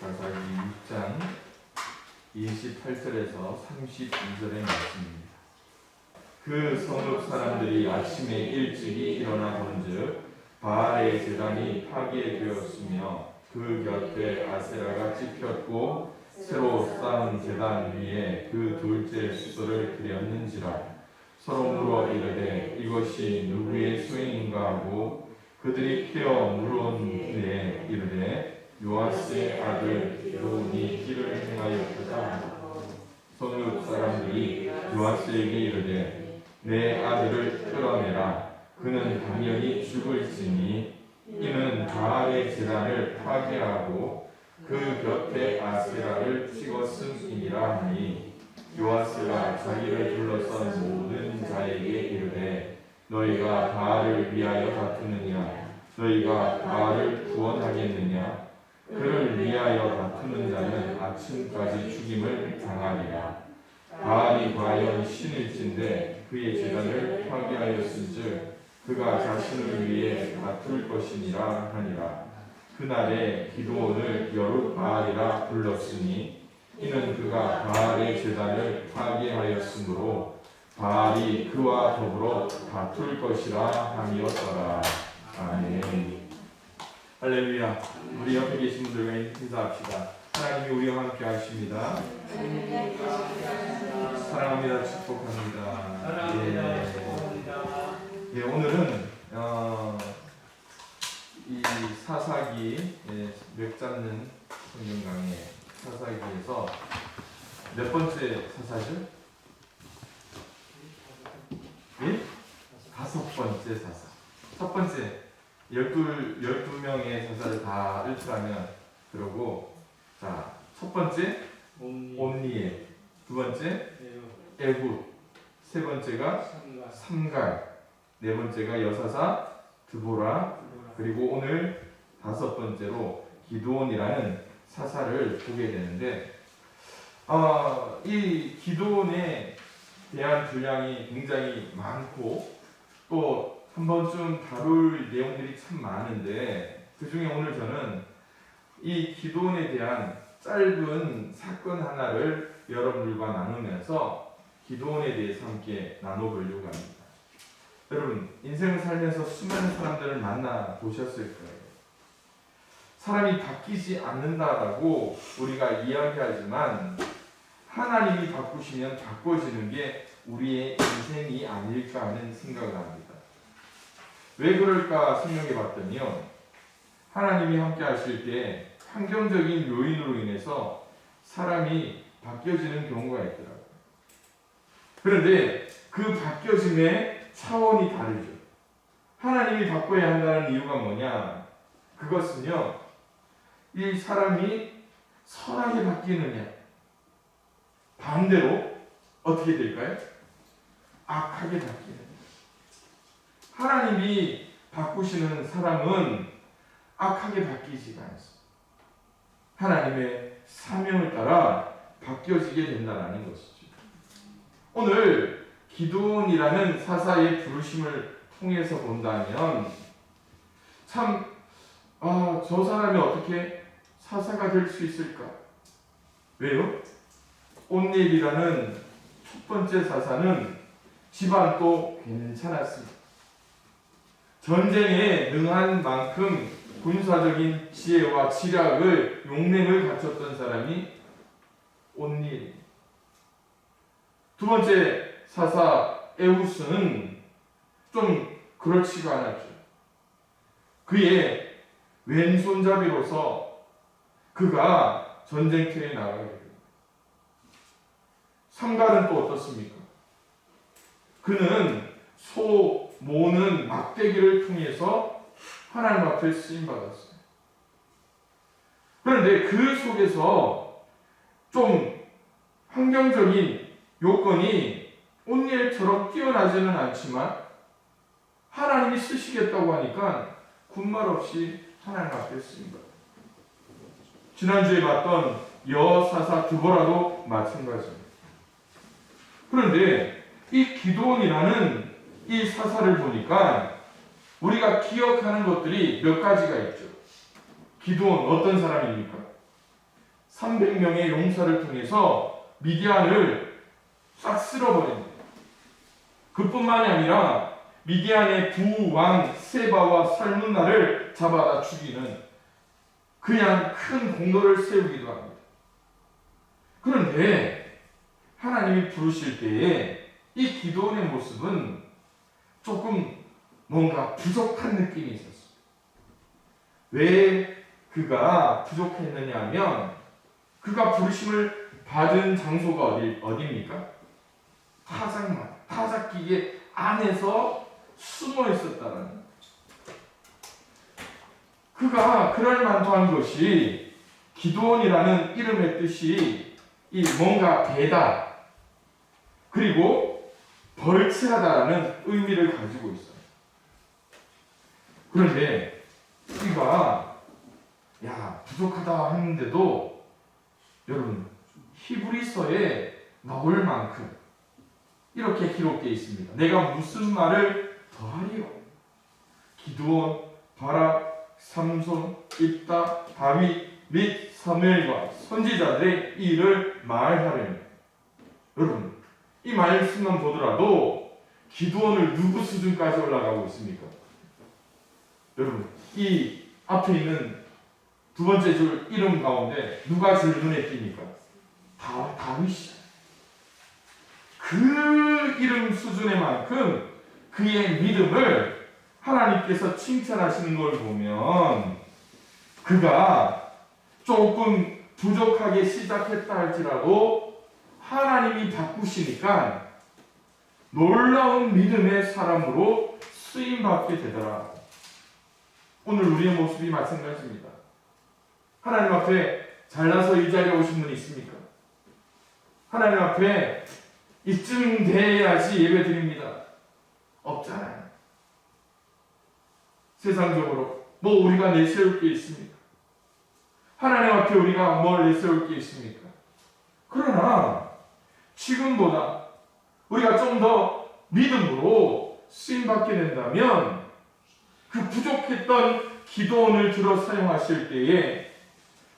사사기 6장 28절에서 32절의 말씀입니다. 그 성읍 사람들이 아침에 일찍이 일어나 본즉 바알의 제단이 파괴되었으며 그 곁에 아세라가 찍혔고 새로 쌓은 제단 위에 그 둘째 수소를 드렸는지라. 서로 물어 이르되 이것이 누구의 수행인가 하고 그들이 깨어 물은 후에 이르되 요아스의 아들 기드온이 이를 행하였도다. 성읍 사람들이 요아스에게 이르되 내 아들을 끌어내라. 그는 당연히 죽을지니 이는 바알의 제단을 파괴하고 그 곁에 아세라를 찍었음이니라 하니 요아스가 자기를 둘러싼 모든 자에게 이르되 너희가 바알을 위하여 다투느냐? 너희가 바알을 구원하겠느냐? 그를 위하여 다투는 자는 아침까지 죽임을 당하리라. 바알이 과연 신일진데 그의 제단을 파괴하였은즉 그가 자신을 위해 다툴 것이니라 하니라. 그날에 기드온을 여룻바알이라 불렀으니 이는 그가 바알의 제단을 파괴하였으므로 바알이 그와 더불어 다툴 것이라 함이었더라. 아멘. 할렐루야. 우리 옆에 계신 분들과 인사합시다. 하나님이 우리와 함께 하십니다. 사랑합니다. 축복합니다. 예, 오늘은 이 사사기 맥 잡는 성경 강의 사사기에서 몇 번째 사사죠? 예? 5번째 사사. 첫 번째 12명의 사사를 다 읽으라면 그러고, 자, 첫 번째 옴니에, 두 번째 에훗, 세 번째가 삼갈, 네 번째가 여사사 드보라, 그리고 오늘 5번째로 기드온이라는 사사를 보게 되는데, 이 기드온에 대한 분량이 굉장히 많고 또 한 번쯤 다룰 내용들이 참 많은데, 그 중에 오늘 저는 이 기드온에 대한 짧은 사건 하나를 여러분들과 나누면서 기드온에 대해서 함께 나눠보려고 합니다. 여러분, 인생을 살면서 수많은 사람들을 만나 보셨을 거예요. 사람이 바뀌지 않는다라고 우리가 이야기하지만 하나님이 바꾸시면 바꿔지는 게 우리의 인생이 아닐까 하는 생각을 합니다. 왜 그럴까 생각해 봤더니요, 하나님이 함께 하실 때 환경적인 요인으로 인해서 사람이 바뀌어지는 경우가 있더라고요. 그런데 그 바뀌어짐의 차원이 다르죠. 하나님이 바꿔야 한다는 이유가 뭐냐? 그것은요, 이 사람이 선하게 바뀌느냐, 반대로 어떻게 될까요? 악하게 바뀌는. 하나님이 바꾸시는 사람은 악하게 바뀌지가 않습니다. 하나님의 사명을 따라 바뀌어지게 된다는 것이죠. 오늘 기드온이라는 사사의 부르심을 통해서 본다면 참, 저 사람이 어떻게 사사가 될 수 있을까? 왜요? 온넬이라는 첫 번째 사사는 집안도 괜찮았습니다. 전쟁에 능한 만큼 군사적인 지혜와 지략을 용맹을 갖췄던 사람이 온닐. 두 번째 사사 에훗은 좀 그렇지가 않았죠. 그의 왼손잡이로서 그가 전쟁터에 나가게 됩니다. 삼갈은 또 어떻습니까? 그는 소 모는 막대기를 통해서 하나님 앞에 쓰임받았어요. 그런데 그 속에서 좀 환경적인 요건이 온니엘처럼 뛰어나지는 않지만 하나님이 쓰시겠다고 하니까 군말 없이 하나님 앞에 쓰임받았어요. 지난주에 봤던 여사사 드보라도 마찬가지입니다. 그런데 이 기드온이라는 이 사사를 보니까 우리가 기억하는 것들이 몇 가지가 있죠. 기드온 어떤 사람입니까? 300명의 용사를 통해서 미디안을 싹 쓸어버립니다. 그뿐만이 아니라 미디안의 두 왕 세바와 살문나를 잡아다 죽이는 그냥 큰 공로를 세우기도 합니다. 그런데 하나님이 부르실 때에 이 기도원의 모습은 조금 뭔가 부족한 느낌이 있었습니다. 왜 그가 부족했느냐 하면 그가 부르심을 받은 장소가 어디입니까? 타작기계 안에서 숨어 있었다는. 그가 그럴 만한 것이 기도원이라는 이름의 뜻이 이 뭔가 배다 그리고 벌채하다라는 의미를 가지고 있어요. 그런데 우리가 부족하다 했는데도 여러분 히브리서에 나올 만큼 이렇게 기록되어 있습니다. 내가 무슨 말을 더하리요? 기드온, 바락, 삼손, 입다, 다윗 및 사무엘과 선지자들의 이 일을 말하려니. 여러분 이 말씀만 보더라도 기드온을 누구 수준까지 올라가고 있습니까? 여러분 이 앞에 있는 두 번째 줄 이름 가운데 누가 제일 눈에 띕니까? 다윗이야. 그 이름 수준의 만큼 그의 믿음을 하나님께서 칭찬하시는 걸 보면 그가 조금 부족하게 시작했다 할지라도 하나님이 바꾸시니까 놀라운 믿음의 사람으로 쓰임받게 되더라. 오늘 우리의 모습이 마찬가지입니다. 하나님 앞에 잘나서 이 자리에 오신 분이 있습니까? 하나님 앞에 이쯤 돼야지 예배 드립니다. 없잖아요. 세상적으로 뭐 우리가 내세울 게 있습니까? 하나님 앞에 우리가 뭘 내세울 게 있습니까? 그러나 지금보다 우리가 좀 더 믿음으로 쓰임받게 된다면 그 부족했던 기도원을 들어 사용하실 때에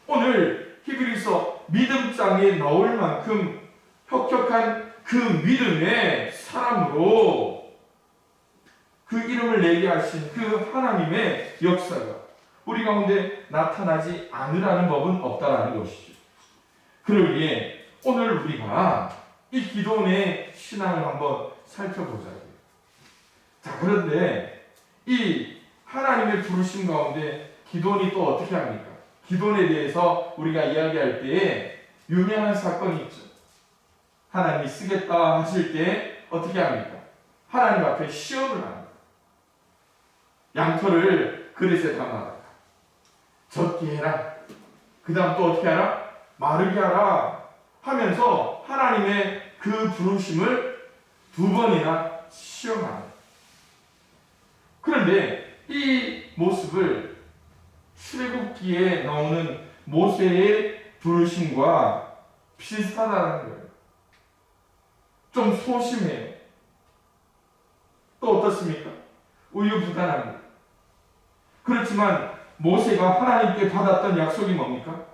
오늘 히브리서 믿음장에 나올 만큼 혁혁한 그 믿음의 사람으로 그 이름을 내게 하신 그 하나님의 역사가 우리 가운데 나타나지 않으라는 법은 없다라는 것이죠. 그러기에 오늘 우리가 이 기도원의 신앙을 한번 살펴보자고요. 자, 그런데 이 하나님의 부르심 가운데 기도원이 또 어떻게 합니까? 기도원에 대해서 우리가 이야기할 때에 유명한 사건이 있죠. 하나님이 쓰겠다 하실 때 어떻게 합니까? 하나님 앞에 시험을 합니다. 양털을 그릇에 담아라. 젖게 해라. 그 다음 또 어떻게 하라? 마르게 하라. 하면서 하나님의 그 부르심을 두 번이나 시험합니다. 그런데 이 모습을 출애굽기에 나오는 모세의 부르심과 비슷하다는 거예요. 좀 소심해요. 또 어떻습니까? 우유부단합니다. 그렇지만 모세가 하나님께 받았던 약속이 뭡니까?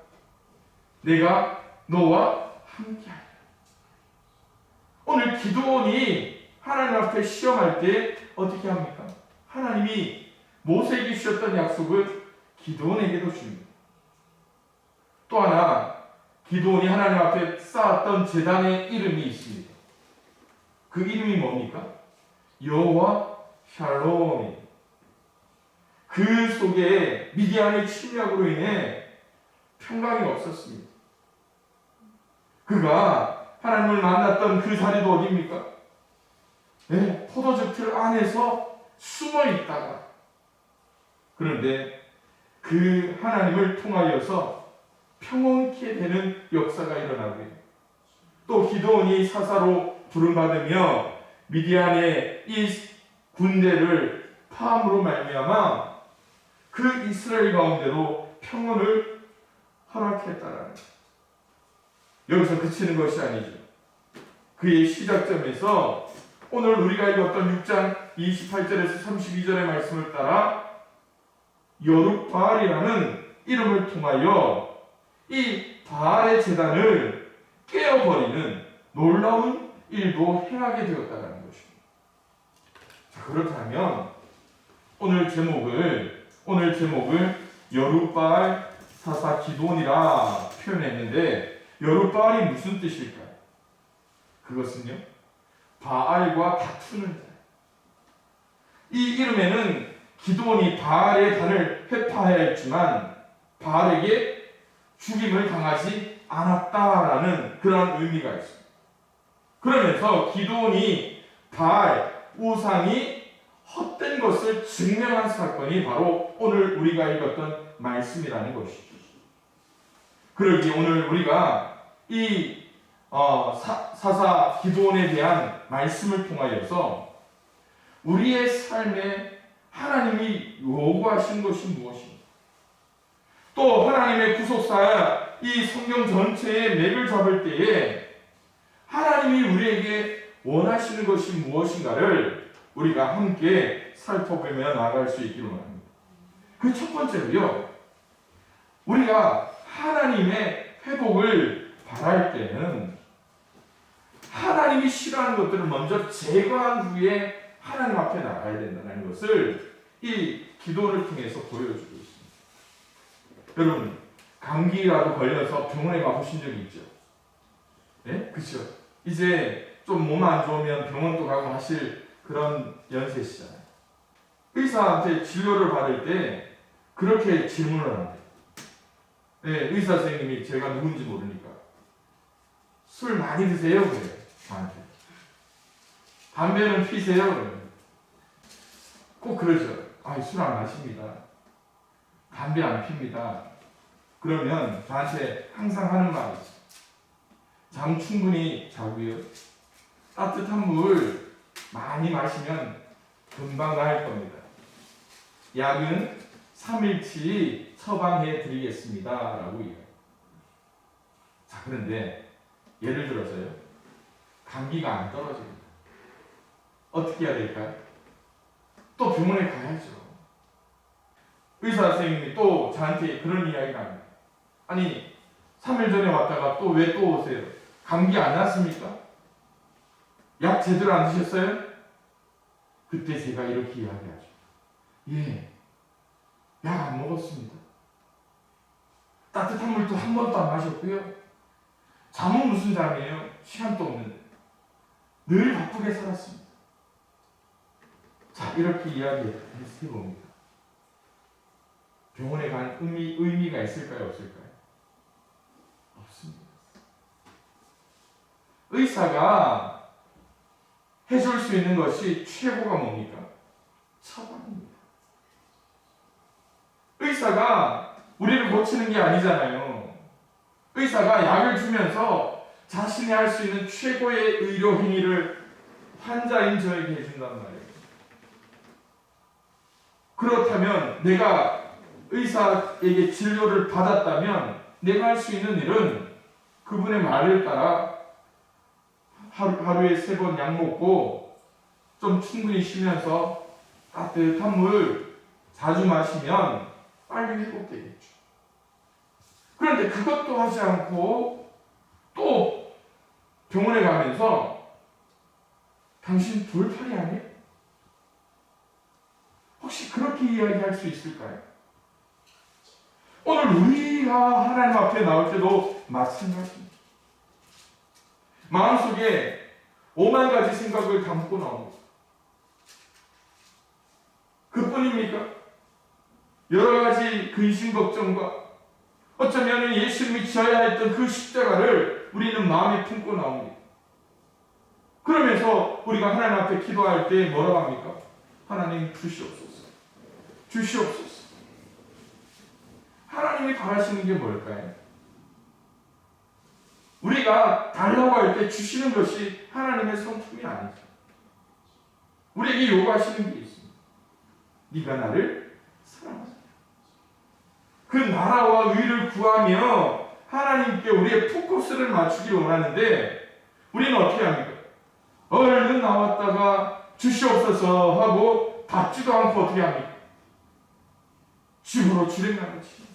내가 너와 함께하리라. 오늘 기도원이 하나님 앞에 시험할 때 어떻게 합니까? 하나님이 모세에게 주셨던 약속을 기도원에게도 줍니다. 또 하나 기도원이 하나님 앞에 쌓았던 제단의 이름이 있습니다. 그 이름이 뭡니까? 여호와 샬롬이. 그 속에 미디안의 침략으로 인해 평강이 없었습니다. 그가 하나님을 만났던 그 자리도 어디입니까? 네, 포도즙 틀 안에서 숨어 있다가 그런데 그 하나님을 통하여서 평온케 되는 역사가 일어나고요. 또 기도원이 사사로 부름받으며 미디안의 이 군대를 파함으로 말미암아 그 이스라엘 가운데로 평온을 허락했다라는 거예요. 여기서 그치는 것이 아니죠. 그의 시작점에서 오늘 우리가 읽었던 6장 28절에서 32절의 말씀을 따라 여룹바알이라는 이름을 통하여 이 바알의 제단을 깨어버리는 놀라운 일도 행하게 되었다는 것입니다. 자, 그렇다면 오늘 제목을 여룻바알 사사 기드온이라 표현했는데 여룻바알이 무슨 뜻일까요? 그것은요, 바알과 다투는 자. 이 이름에는 기드온이 바알의 단을 회파하여 했지만 바알에게 죽임을 당하지 않았다라는 그런 의미가 있습니다. 그러면서 기드온이 바알 우상이 헛된 것을 증명한 사건이 바로 오늘 우리가 읽었던 말씀이라는 것이죠. 그러기에 오늘 우리가 이 사사 기드온에 대한 말씀을 통하여서 우리의 삶에 하나님이 요구하신 것이 무엇인가, 또 하나님의 구속사야 이 성경 전체의 맥을 잡을 때에 하나님이 우리에게 원하시는 것이 무엇인가를 우리가 함께 살펴보며 나아갈 수 있기를 원합니다. 그 첫 번째로요, 우리가 하나님의 회복을 바랄 때는 하나님이 싫어하는 것들을 먼저 제거한 후에 하나님 앞에 나가야 된다는 것을 이 기도를 통해서 보여주고 있습니다. 여러분, 감기라도 걸려서 병원에 가보신 적이 있죠? 네? 그렇죠? 이제 좀 몸 안 좋으면 병원도 가고 하실 그런 연세시잖아요. 의사한테 진료를 받을 때 그렇게 질문을 합니다. 네, 의사 선생님이 제가 누군지 모르니까 술 많이 드세요? 그래요. 저한테. 담배는 피세요? 그래요. 꼭 그러죠. 술 안 마십니다. 담배 안 핍니다. 그러면 저한테 항상 하는 말이 있어요. 잠 충분히 자고요. 따뜻한 물 많이 마시면 금방 나을 겁니다. 약은 3일치 처방해 드리겠습니다. 라고 얘기해요. 자, 그런데 예를 들어서요, 감기가 안 떨어집니다. 어떻게 해야 될까요? 또 병원에 가야죠. 의사 선생님이 또 저한테 그런 이야기가 합니다. 아니, 3일 전에 왔다가 또 왜 또 오세요? 감기 안 났습니까? 약 제대로 안 드셨어요? 그때 제가 이렇게 이야기하죠. 예, 약 안 먹었습니다. 따뜻한 물도 한 번도 안 마셨고요. 잠은 무슨 잠이에요? 시간도 없는데. 늘 바쁘게 살았습니다. 자, 이렇게 이야기해봅니다. 병원에 간 의미가 있을까요? 없을까요? 없습니다. 의사가 해줄 수 있는 것이 최고가 뭡니까? 처방입니다. 의사가 우리를 고치는 게 아니잖아요. 의사가 약을 주면서 자신이 할 수 있는 최고의 의료 행위를 환자인 저에게 해준단 말이에요. 그렇다면 내가 의사에게 진료를 받았다면 내가 할 수 있는 일은 그분의 말을 따라 하루에 3번 약 먹고 좀 충분히 쉬면서 따뜻한 물 자주 마시면 빨리 회복되겠죠. 그런데 그것도 하지 않고 또 병원에 가면서 당신 돌팔이 아니에요? 혹시 그렇게 이야기할 수 있을까요? 오늘 우리가 하나님 앞에 나올 때도 마찬가지입니다. 마음속에 5만 가지 생각을 담고 나옵니다. 그뿐입니까? 여러 가지 근심 걱정과 어쩌면 예수님이 져야 했던 그 십자가를 우리는 마음에 품고 나옵니다. 그러면서 우리가 하나님 앞에 기도할 때 뭐라고 합니까? 하나님 주시옵소서. 주시옵소서. 하나님이 바라시는 게 뭘까요? 우리가 달라고 할 때 주시는 것이 하나님의 성품이 아니죠. 우리에게 요구하시는 게 있습니다. 네가 나를 사랑하자. 그 나라와 의를 구하며 하나님께 우리의 포커스를 맞추기 원하는데 우리는 어떻게 합니까? 얼른 나왔다가 주시옵소서 하고 받지도 않고 어떻게 합니까? 집으로 출입나가지.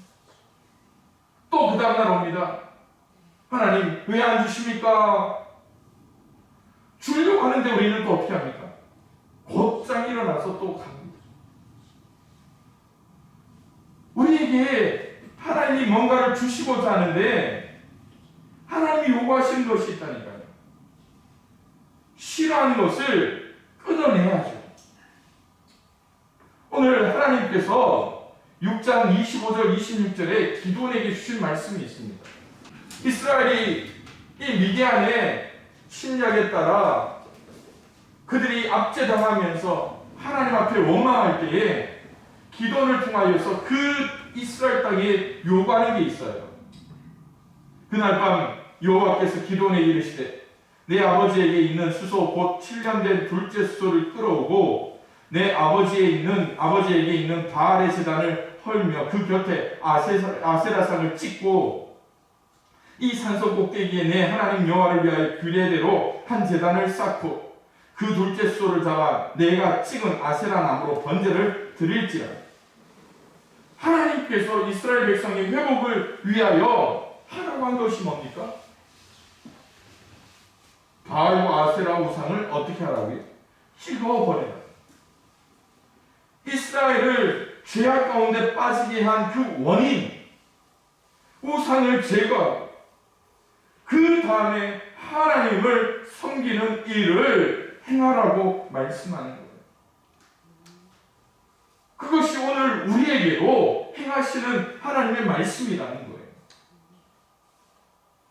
또 그 다음날 옵니다. 하나님 왜 안 주십니까? 주려고 하는데 우리는 또 어떻게 합니까? 곧장 일어나서 또 갑니다. 우리에게 하나님이 뭔가를 주시고자 하는데 하나님이 요구하시는 것이 있다니까요. 싫어하는 것을 끊어내야죠. 오늘 하나님께서 6장 25절 26절에 기도원에게 주신 말씀이 있습니다. 이스라엘이 이 미디안의 침략에 따라 그들이 압제당하면서 하나님 앞에 원망할 때에 기도원을 통하여서 그 이스라엘 땅에 요구하는 게 있어요. 그날 밤 여호와께서 기도원에게 이르시되 내 아버지에게 있는 수소 곧 7년 된 둘째 수소를 끌어오고 내 아버지에게 있는 바알의 제단을 헐며 그 곁에 아세라상을 찍고 이 산성 꼭대기에 내 하나님 여호와를 위하여 규례대로 한 제단을 쌓고 그 둘째 수소를 잡아 내가 찍은 아세라 나무로 번제를 드릴지라. 하나님께서 이스라엘 백성의 회복을 위하여 하라고 한 것이 뭡니까? 바알과 아세라 우상을 어떻게 하라고요? 찍어버리라. 이스라엘을 죄악 가운데 빠지게 한 그 원인, 우상을 제거하고 그 다음에 하나님을 섬기는 일을 행하라고 말씀하는 거예요. 그것이 오늘 우리에게도 행하시는 하나님의 말씀이라는 거예요.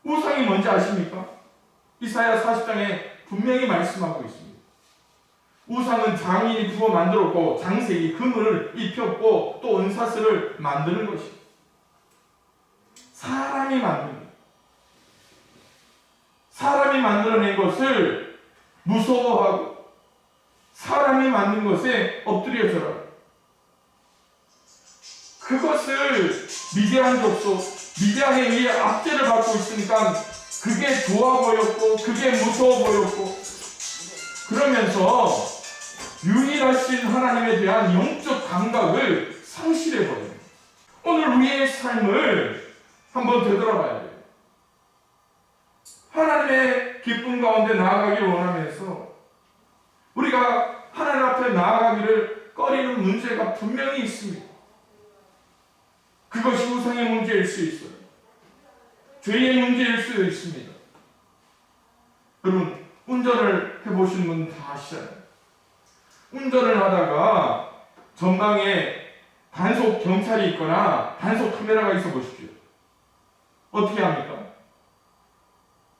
우상이 뭔지 아십니까? 이사야 40장에 분명히 말씀하고 있습니다. 우상은 장인이 부어 만들었고 장색이 금을 입혔고 또 은사슬을 만드는 것입니다. 사람이 만든 것. 사람이 만들어낸 것을 무서워하고 사람이 만든 것에 엎드려져라. 그것을 미디안 족속, 미디안에 의해 압제를 받고 있으니까 그게 좋아 보였고 그게 무서워 보였고 그러면서 유일하신 하나님에 대한 영적 감각을 상실해버려요. 오늘 우리의 삶을 한번 되돌아봐야 돼요. 하나님의 기쁨 가운데 나아가기를 원하면서 우리가 하나님 앞에 나아가기를 꺼리는 문제가 분명히 있습니다. 그것이 우상의 문제일 수 있어요. 죄의 문제일 수도 있습니다. 여러분, 운전을 해보신 분 다 아시잖아요. 운전을 하다가 전방에 단속 경찰이 있거나 단속 카메라가 있어 보십시오. 어떻게 합니까?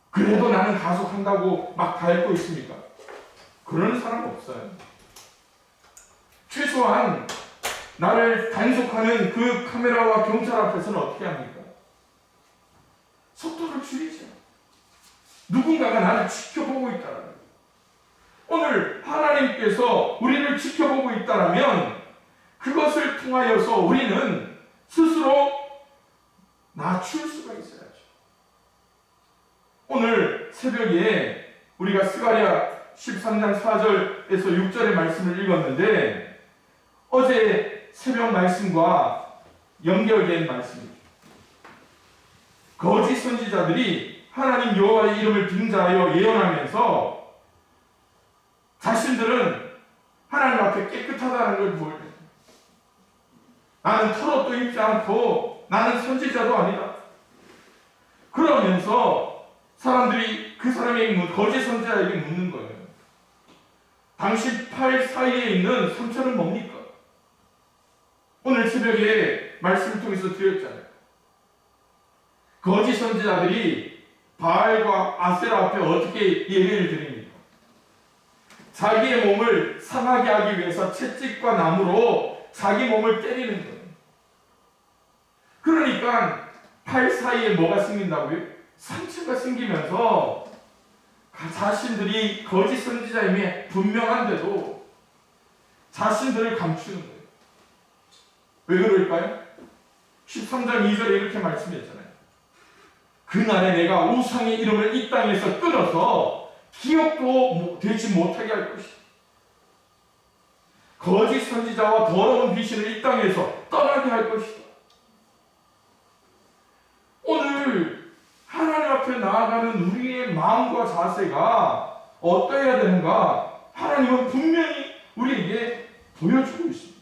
그래도 나는 가속한다고 막 밟고 있습니까? 그러는 사람 없어요. 최소한 나를 단속하는 그 카메라와 경찰 앞에서는 어떻게 합니까? 속도를 줄이죠. 누군가가 나를 지켜보고 있다는 거예요. 오늘 하나님께서 우리를 지켜보고 있다면 그것을 통하여서 우리는 스스로 낮출 수가 있어야죠. 오늘 새벽에 우리가 스가랴 13장 4절에서 6절의 말씀을 읽었는데 어제 새벽 말씀과 연결된 말씀입니다. 거짓 선지자들이 하나님 여호와의 이름을 빙자하여 예언하면서 자신들은 하나님 앞에 깨끗하다는 걸 보여요. 나는 털옷도 입지 않고 나는 선지자도 아니다. 그러면서 사람들이 그 사람에게 거짓 선지자에게 묻는 거예요. 당신 팔 사이에 있는 상처는 뭡니까? 오늘 새벽에 말씀을 통해서 드렸잖아요. 거짓 선지자들이 바알과 아세라 앞에 어떻게 예배를 드립니까? 자기의 몸을 상하게 하기 위해서 채찍과 나무로 자기 몸을 때리는 거예요. 그러니까 팔 사이에 뭐가 생긴다고요? 상처가 생기면서 자신들이 거짓 선지자임에 분명한데도 자신들을 감추는 거예요. 왜 그럴까요? 13장 2절에 이렇게 말씀했잖아요. 그날에 내가 우상의 이름을 이 땅에서 끊어서 기억도 되지 못하게 할 것이다. 거짓 선지자와 더러운 귀신을 이 땅에서 떠나게 할 것이다. 나아가는 우리의 마음과 자세가 어떠해야 되는가? 하나님은 분명히 우리에게 보여주고 있습니다.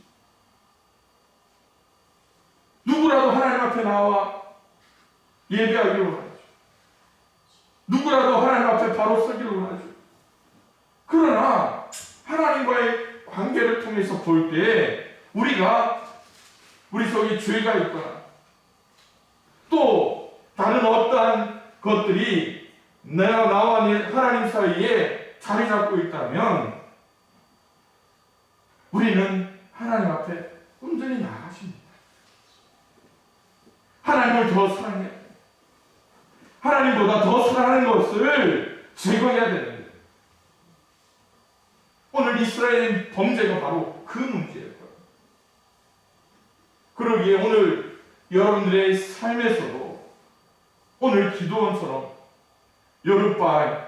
누구라도 하나님 앞에 나와 예배하기를 원하죠. 누구라도 하나님 앞에 바로 서기를 원하죠. 그러나 하나님과의 관계를 통해서 볼 때 우리 속에 죄가 있거나 또 다른 어떠한 것들이 나와 하나님 사이에 자리 잡고 있다면 우리는 하나님 앞에 온전히 나가십니다. 하나님을 더 사랑해야 돼요. 하나님보다 더 사랑하는 것을 제거해야 되는 거예요. 오늘 이스라엘의 범죄가 바로 그 문제예요. 그러기에 오늘 여러분들의 삶에서도 오늘 기도원처럼 여룻밤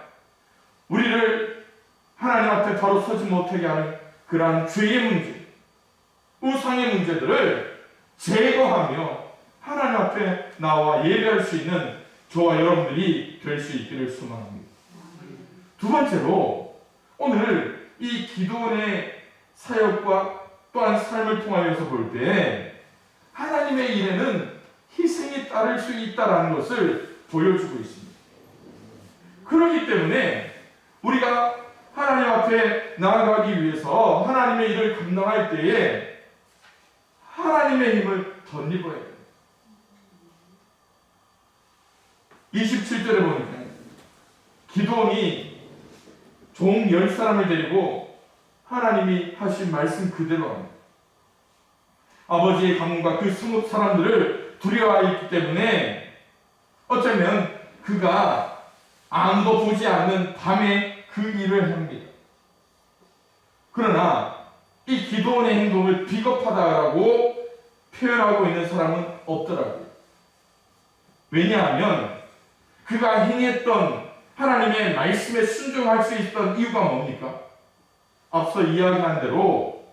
우리를 하나님 앞에 바로 서지 못하게 하는 그러한 죄의 문제, 우상의 문제들을 제거하며 하나님 앞에 나와 예배할 수 있는 저와 여러분들이 될 수 있기를 소망합니다. 두 번째로 오늘 이 기도원의 사역과 또한 삶을 통하여서 볼 때 하나님의 일에는 희생이 따를 수 있다는 것을 보여주고 있습니다. 그렇기 때문에 우리가 하나님 앞에 나아가기 위해서 하나님의 일을 감당할 때에 하나님의 힘을 덧입어야 돼요. 27절에 보니까 기도원이 종 10사람을 데리고 하나님이 하신 말씀 그대로 합니다. 아버지의 가문과 그 20사람들을 두려워하기 때문에 어쩌면 그가 아무도 보지 않는 밤에 그 일을 합니다. 그러나 이 기도원의 행동을 비겁하다라고 표현하고 있는 사람은 없더라고요. 왜냐하면 그가 행했던 하나님의 말씀에 순종할 수 있던 이유가 뭡니까? 앞서 이야기한 대로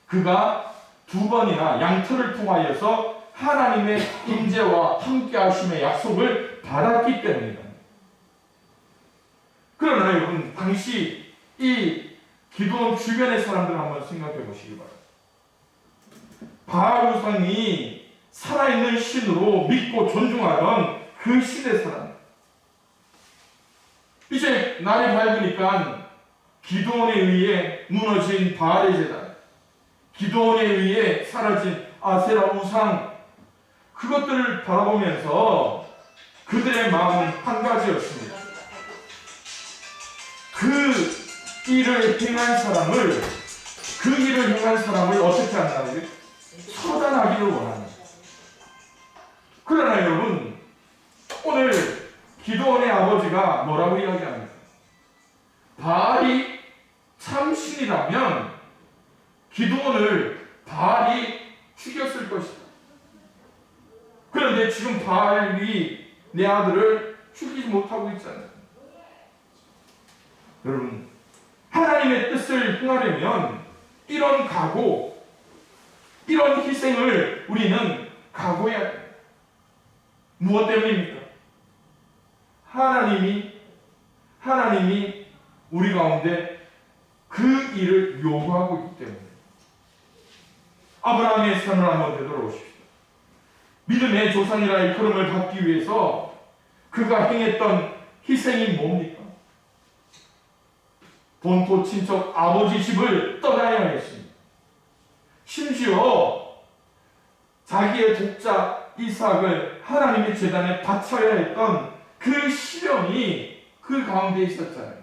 그가 2번이나 양털을 통하여서 하나님의 임재와 함께하심의 약속을 받았기 때문입니다. 그러나 여러분, 당시 이 기도원 주변의 사람들 한번 생각해 보시기 바랍니다. 바알 우상이 살아있는 신으로 믿고 존중하던 그 신의 사람. 이제 날이 밝으니까 기도원에 의해 무너진 바알의 제단, 기도원에 의해 사라진 아세라 우상, 그것들을 바라보면서 그들의 마음은 한 가지였습니다. 그 일을 행한 사람을 어떻게 한다고요? 처단하기를 원합니다. 그러나 여러분, 오늘 기도원의 아버지가 뭐라고 이야기합니까? 바알이 참신이라면 기도원을 바알이 죽였을 것이다. 그런데 지금 바알이 내 아들을 죽이지 못하고 있잖아요. 여러분, 하나님의 뜻을 행하려면 이런 각오, 이런 희생을 우리는 각오해야 돼요. 무엇 때문입니까? 하나님이 우리 가운데 그 일을 요구하고 있기 때문에. 아브라함의 삶을 한번 되돌아보십시오. 믿음의 조상이라 일컬음을 받기 위해서 그가 행했던 희생이 뭡니까? 본토 친척 아버지 집을 떠나야 했습니다. 심지어 자기의 독자 이삭을 하나님의 제단에 바쳐야 했던 그 시련이 그 가운데 있었잖아요.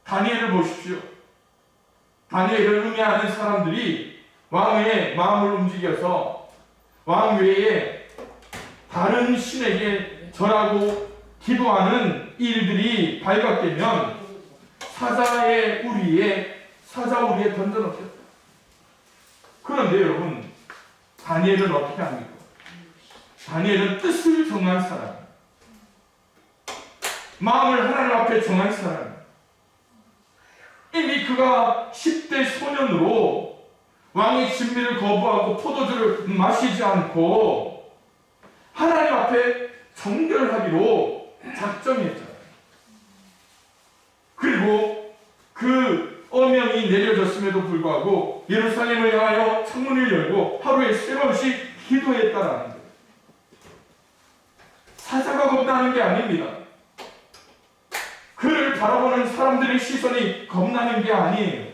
다니엘을 보십시오. 다니엘을 음해하는 사람들이 왕의 마음을 움직여서 왕 외에 다른 신에게 절하고 기도하는 일들이 발각되면 사자 우리에 던져놓겠다. 그런데 여러분, 다니엘은 어떻게 합니까? 다니엘은 뜻을 정한 사람, 마음을 하나님 앞에 정한 사람, 이미 그가 10대 소년으로 왕의 진미를 거부하고 포도주를 마시지 않고 하나님 앞에 정결하기로 작정했잖아요. 그리고 그 어명이 내려졌음에도 불구하고 예루살렘을 향하여 창문을 열고 하루에 3번씩 기도했다라는 거예요. 사자가 겁나는 게 아닙니다. 그를 바라보는 사람들의 시선이 겁나는 게 아니에요.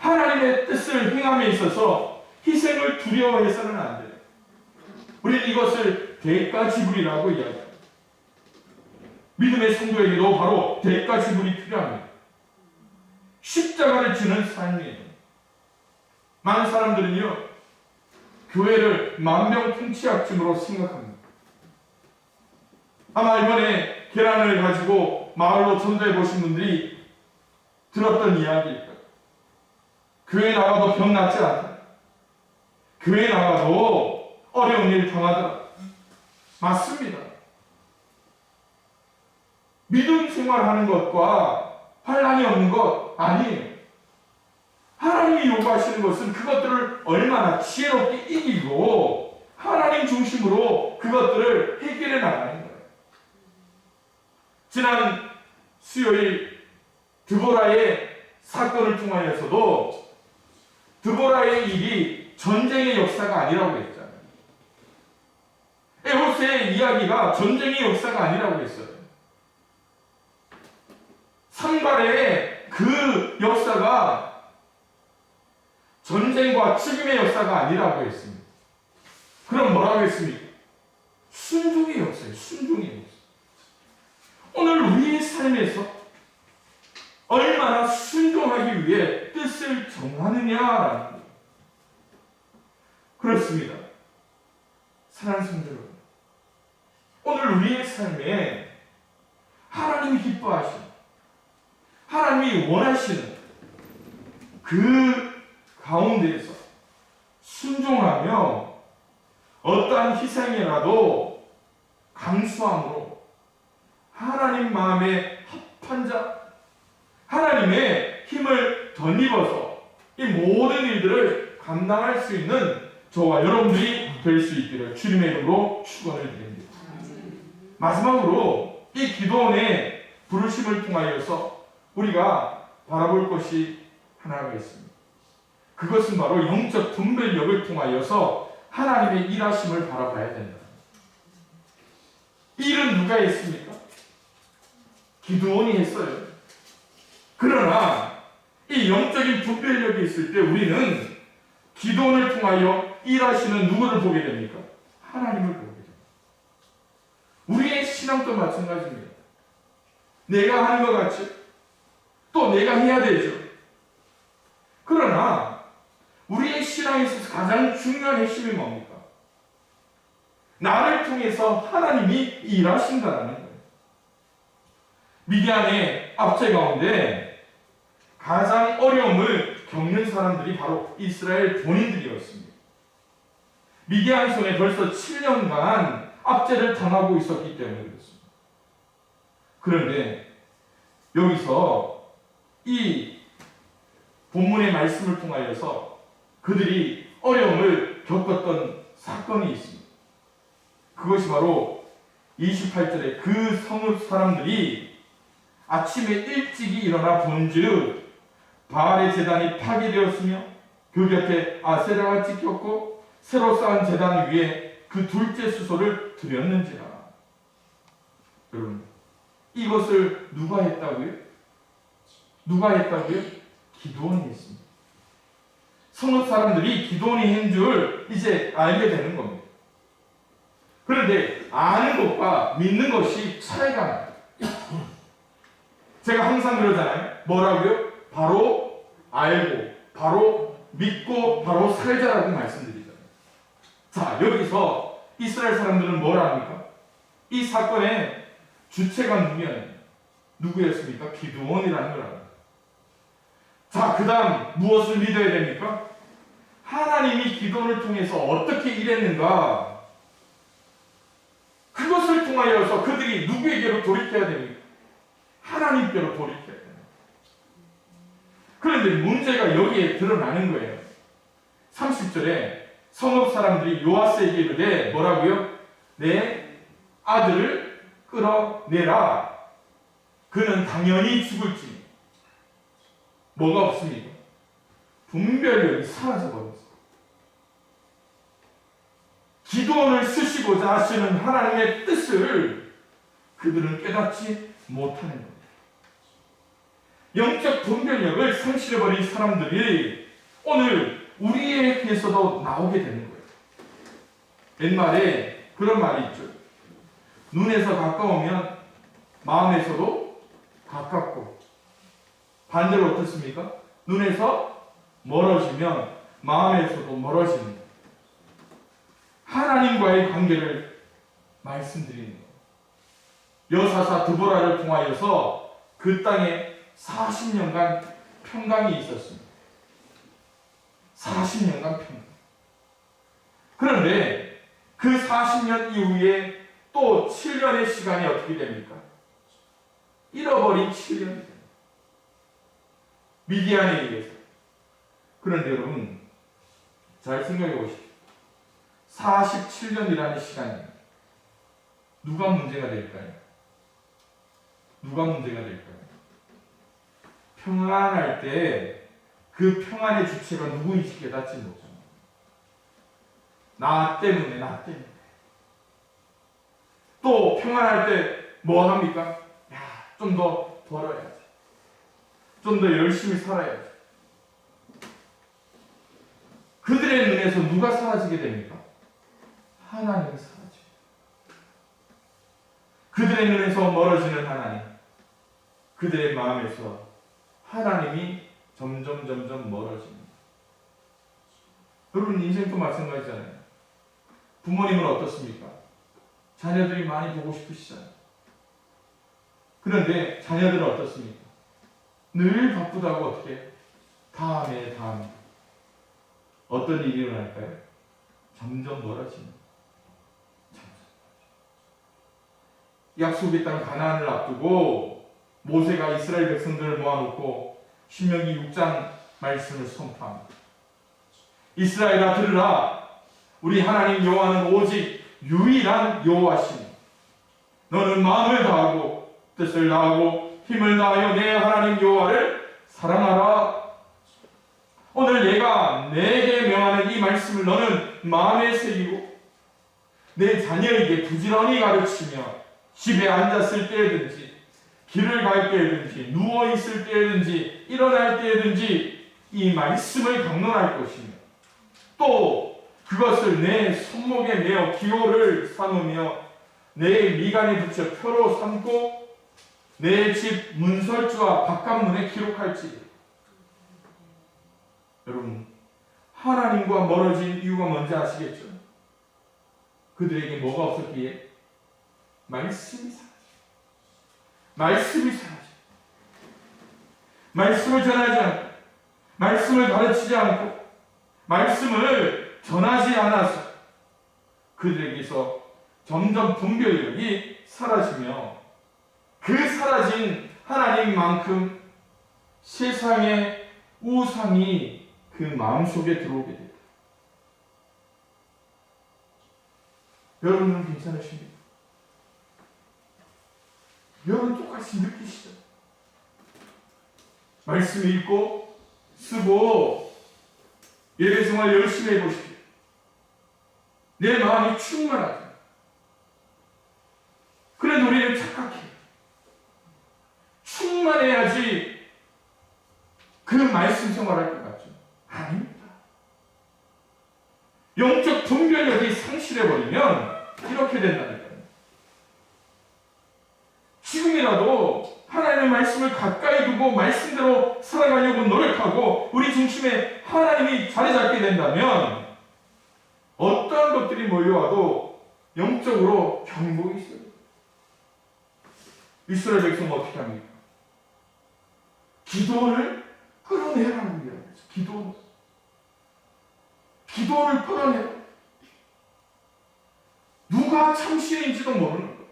하나님의 뜻을 행함에 있어서 희생을 두려워해서는 안 돼요. 우리는 이것을 대가지불이라고 이야기합니다. 믿음의 성도에게도 바로 대가지불이 필요합니다. 십자가를 지는 삶이에요. 많은 사람들은요, 교회를 만병통치약증으로 생각합니다. 아마 이번에 계란을 가지고 마을로 전도해 보신 분들이 들었던 이야기일 거예요. 교회 나가도 병 낫지 않다. 교회 나가도 어려운 일 당하더라. 맞습니다. 믿음 생활하는 것과 환난이 없는 것 아니에요. 하나님이 요구하시는 것은 그것들을 얼마나 지혜롭게 이기고 하나님 중심으로 그것들을 해결해 나가는 거예요. 지난 수요일 드보라의 사건을 통하여서도 드보라의 일이 전쟁의 역사가 아니라고 했잖아요. 에호세의 이야기가 전쟁의 역사가 아니라고 했어요. 산발의 그 역사가 전쟁과 죽임의 역사가 아니라고 했습니다. 그럼 뭐라고 했습니까? 순종의 역사예요. 순종의 역사. 오늘 우리의 삶에서 얼마나 순종하기 위해 뜻을 정하느냐라는 거예요. 그렇습니다. 사랑하는 성도 여러분, 오늘 우리의 삶에 하나님이 기뻐하시는, 하나님이 원하시는 그 가운데에서 순종하며 어떠한 희생이라도 감수함으로 하나님 마음에 합한 자, 하나님의 힘을 덧입어서 이 모든 일들을 감당할 수 있는 저와 여러분들이 될 수 있기를 주님의 이름으로 축원을 드립니다. 마지막으로 이 기도원의 부르심을 통하여서 우리가 바라볼 것이 하나가 있습니다. 그것은 바로 영적 분별력을 통하여서 하나님의 일하심을 바라봐야 된다. 이 일은 누가 했습니까? 기드온이 했어요. 그러나 이 영적인 분별력이 있을 때 우리는 기드온을 통하여 일하시는 누구를 보게 됩니까? 하나님을 보게 됩니다. 우리의 신앙도 마찬가지입니다. 내가 하는 것 같이 또 내가 해야 되죠. 그러나 우리의 신앙에 있어서 가장 중요한 핵심이 뭡니까? 나를 통해서 하나님이 일하신다는 거예요. 미디안의 압제 가운데 가장 어려움을 겪는 사람들이 바로 이스라엘 본인들이었습니다. 미디안 손에 벌써 7년간 압제를 당하고 있었기 때문에 그렇습니다. 그런데 여기서 이 본문의 말씀을 통하여서 그들이 어려움을 겪었던 사건이 있습니다. 그것이 바로 28절에 그 성읍 사람들이 아침에 일찍이 일어나 본즉 바알의 제단이 파괴되었으며 그 곁에 아세라가 찍혔고 새로 쌓은 제단 위에 그 둘째 수소를 드렸는지라. 여러분, 이것을 누가 했다고요? 누가 했다고요? 기드온이 했습니다. 성읍 사람들이 기드온이 한 줄 이제 알게 되는 겁니다. 그런데 아는 것과 믿는 것이 차이가 나요. 제가 항상 그러잖아요. 뭐라고요? 바로 알고, 바로 믿고, 바로 살자라고 말씀드리잖아요. 자, 여기서 이스라엘 사람들은 뭘 합니까? 이 사건의 주체가 누구였습니까? 기드온이라는 걸 압니다. 자, 그 다음 무엇을 믿어야 됩니까? 하나님이 기도를 통해서 어떻게 일했는가, 그것을 통하여서 그들이 누구에게로 돌이켜야 됩니까? 하나님께로 돌이켜야 됩니다. 그런데 문제가 여기에 드러나는 거예요. 30절에 성읍 사람들이 요아스에게 이르되 뭐라고요? 내 아들을 끌어내라. 그는 당연히 죽을지. 뭐가 없습니까? 분별력이 사라져버렸어요. 기도원을 쓰시고자 하시는 하나님의 뜻을 그들은 깨닫지 못하는 겁니다. 영적 분별력을 상실해버린 사람들이 오늘 우리에게서도 나오게 되는 거예요. 옛말에 그런 말이 있죠. 눈에서 가까우면 마음에서도 가깝고, 반대로 어떻습니까? 눈에서 멀어지면 마음에서도 멀어지는 거예요. 하나님과의 관계를 말씀드리는 거예요. 여사사 드보라를 통하여서 그 땅에 40년간 평강이 있었습니다. 40년간 평강. 그런데 그 40년 이후에 또 7년의 시간이 어떻게 됩니까? 잃어버린 7년이 됩니다. 미디안에 의해서. 그런데 여러분, 잘 생각해 보십시오. 47년이라는 시간이 누가 문제가 될까요? 누가 문제가 될까요? 평안할 때 그 평안의 주체가 누구인지 깨닫지 못합니다. 나 때문에. 또 평안할 때 뭐 합니까? 좀 더 벌어야지. 좀 더 열심히 살아야지. 그들의 눈에서 누가 사라지게 됩니까? 하나님이 사라집니다. 그들의 눈에서 멀어지는 하나님, 그들의 마음에서 하나님이 점점 멀어집니다. 여러분, 인생도 마찬가지잖아요. 부모님은 어떻습니까? 자녀들이 많이 보고 싶으시잖아요. 그런데 자녀들은 어떻습니까? 늘 바쁘다고 어떻게? 다음에. 어떤 일이 일어날까요? 점점 멀어집니다. 약속의 땅 가나안을 앞두고 모세가 이스라엘 백성들을 모아놓고 신명기 6장 말씀을 선포합니다. 이스라엘아 들으라. 우리 하나님 여호와는 오직 유일한 여호와시니 너는 마음을 다하고 뜻을 다하고 힘을 다하여 내 하나님 여호와를 사랑하라. 오늘 내가 내게 명하는 이 말씀을 너는 마음에 새기고 내 자녀에게 부지런히 가르치며 집에 앉았을 때든지 길을 갈 때든지 누워있을 때든지 일어날 때든지 이 말씀을 강론할 것이며 또 그것을 내 손목에 메어 기호를 삼으며 내 미간에 붙여 표로 삼고 내 집 문설주와 바깥문에 기록할지. 여러분, 하나님과 멀어진 이유가 뭔지 아시겠죠? 그들에게 뭐가 없었기에? 말씀이 사라져. 말씀을 전하지 않고, 말씀을 가르치지 않고, 말씀을 전하지 않아서 그들에게서 점점 분별력이 사라지며 그 사라진 하나님만큼 세상의 우상이 그 마음속에 들어오게 됩니다. 여러분은 괜찮으십니까? 여러분 똑같이 느끼시죠? 말씀 읽고 쓰고 예배 생활 열심히 해보십시오. 내 마음이 충만하죠. 그래도 우리는 착각해요. 충만해야지 그 말씀 생활할 것 같죠? 아닙니다. 영적 분별력이 상실해버리면 이렇게 된다니까요. 지금이라도 하나님의 말씀을 가까이 두고 말씀대로 살아가려고 노력하고 우리 중심에 하나님이 자리 잡게 된다면 어떠한 것들이 몰려와도 영적으로 경복이 있어요. 이스라엘 백성은 어떻게 합니까? 기도를 끌어내라는 거예요. 기도를 끌어내라. 누가 참신인지도 모르는 거예요.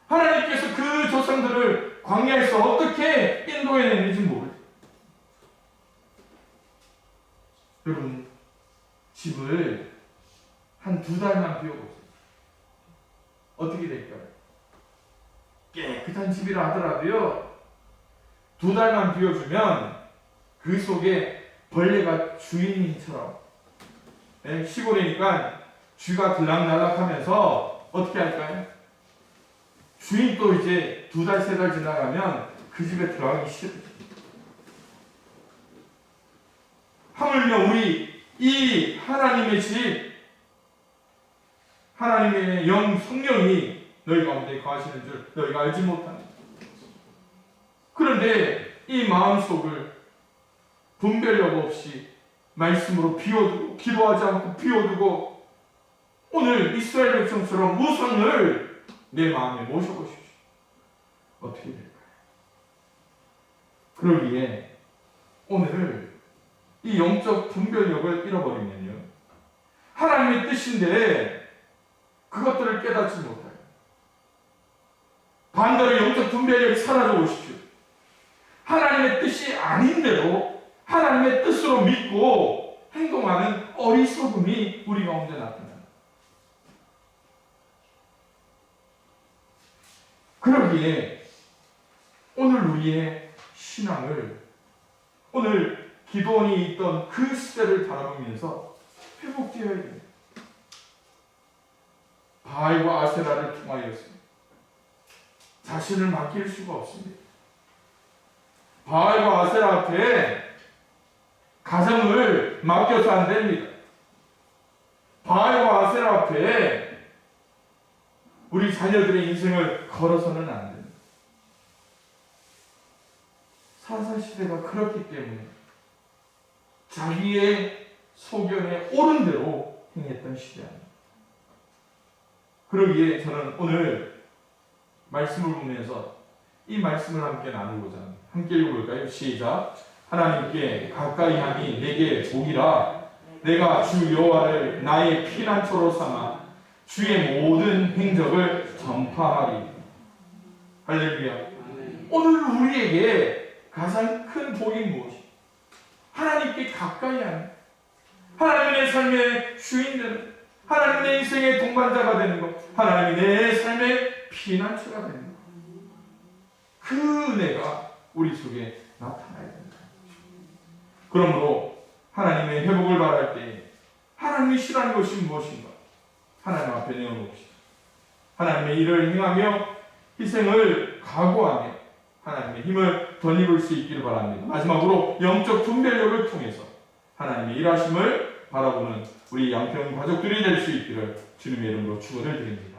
하나님께서 그 조상들을 광야에서 어떻게 인도해냈는지 모르죠. 여러분, 집을 한 2달만 비워보세요. 어떻게 될까요? 깨끗한 집이라 하더라도요, 2달만 비워주면 그 속에 벌레가 주인처럼, 시골이니까 쥐가 들락날락하면서 어떻게 할까요? 주인 또 이제 2달, 3달 지나가면 그 집에 들어가기 싫어요. 하물며 우리 이 하나님의 집, 하나님의 영 성령이 너희 가운데 거하시는 줄 너희가 알지 못하는. 그런데 이 마음속을 분별력 없이 말씀으로 비워두고, 기도하지 않고 비워두고, 오늘 이스라엘 백성처럼 우상을 내 마음에 모셔보십시오. 어떻게 될까요? 그러기에 오늘 이 영적 분별력을 잃어버리면요, 하나님의 뜻인데 그것들을 깨닫지 못해요. 반대로 영적 분별력이 사라져 오십시오. 하나님의 뜻이 아닌데도 하나님의 뜻으로 믿고 행동하는 어리석음이 우리 가운데 나타납니다. 그러기에 오늘 우리의 신앙을, 오늘 기도원이 있던 그 시대를 바라보면서 회복되어야 됩니다. 바알과 아세라를 통하였습니다. 자신을 맡길 수가 없습니다. 바알과 아세라 앞에 가정을 맡겨서 안 됩니다. 바알과 아세라 앞에 우리 자녀들의 인생을 걸어서는 안 됩니다. 사사시대가 그렇기 때문에 자기의 소견에 옳은 대로 행했던 시대입니다. 그러기에 저는 오늘 말씀을 보면서 이 말씀을 함께 나누고자 합니다. 함께 읽어볼까요? 시작. 하나님께 가까이 함이 내게 복이라. 내가 주 여호와를 나의 피난처로 삼아 주의 모든 행적을 전파하리. 할렐루야. 오늘 우리에게 가장 큰 복이 무엇이? 하나님께 가까이 하는, 하나님의 내 삶의 주인 되는, 하나님 내 인생의 동반자가 되는 것, 하나님이 내 삶의 피난처가 되는 것, 그 은혜가 우리 속에 나타나야 된다. 그러므로 하나님의 회복을 바랄 때 하나님이 싫어하는 것이 무엇인가? 하나님 앞에 내어놓읍시다. 하나님의 일을 행하며 희생을 각오하며 하나님의 힘을 덧입을 수 있기를 바랍니다. 마지막으로 영적 분별력을 통해서 하나님의 일하심을 바라보는 우리 양평 가족들이 될 수 있기를 주님의 이름으로 축원을 드립니다.